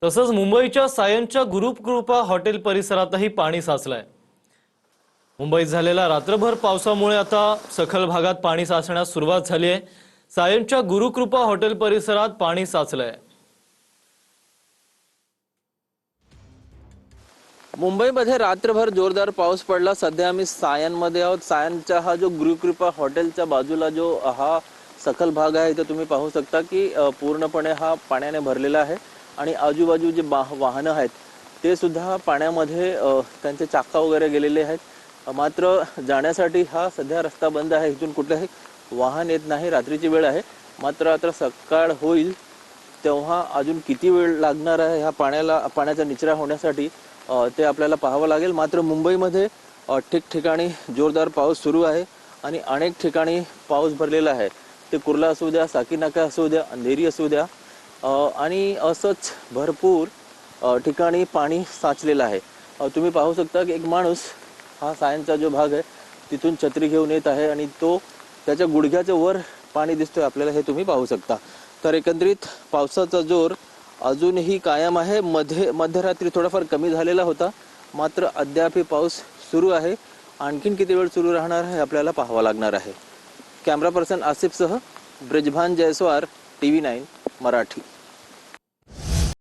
तसंच मुंबईच्या सायनच्या गुरुकृपा हॉटेल परिसरातही पाणी साचलंय। मुंबईत झालेल्या रात्रभर पावसामुळे आता सखल भागात पाणी साचण्यास सुरुवात झाली आहे। सायनच्या गुरुकृपा हॉटेल परिसरात पाणी साचलंय। मुंबईमध्ये रात्रभर जोरदार पाऊस पडला। सध्या आम्ही सायनमध्ये आहोत। सायनचा हा जो गुरुकृपा हॉटेलच्या बाजूला जो हा सखल भाग आहे इथे तुम्ही पाहू शकता की पूर्णपणे हा पाण्याने भरलेला आहे आणि आजूबाजू जे वाहनं आहेत ते सुद्धा पाण्यामध्ये त्यांचे चाका वगैरे गेलेले आहेत। मात्र जाण्यासाठी हा सध्या रस्ता बंद आहे। इथून कुठलेही वाहन येत नाही। रात्रीची वेळ आहे, मात्र आता सकाळ होईल तेव्हा अजून किती वेळ लागणार आहे ह्या पाण्याचा निचरा होण्यासाठी ते आपल्याला पाहावं लागेल। मात्र मुंबईमध्ये ठिकठिकाणी जोरदार पाऊस सुरू आहे आणि अनेक ठिकाणी पाऊस भरलेला आहे। ते कुर्ला असू द्या, साकीनाका असू द्या, अंधेरी असू द्या आणि असंच भरपूर ठिकाणी पाणी साचलेलं आहे। तुम्ही पाहू शकता की एक माणूस हा सायनचा जो भाग आहे तिथून छत्री घेऊन येत आहे आणि तो त्याच्या गुडघ्याच्या वर पाणी दिसतोय आपल्याला, हे तुम्ही पाहू शकता। तर एकंदरीत पावसाचा जोर अजूनही कायम आहे। मध्यरात्री थोडाफार कमी झालेला होता, मात्र अद्याप पाऊस सुरू आहे। आणखीन किती वेळ सुरू राहणार आहे आपल्याला पाहावं लागणार आहे। कॅमेरा पर्सन आसिफसह ब्रिजभान जयस्वार, TV9 मराठी।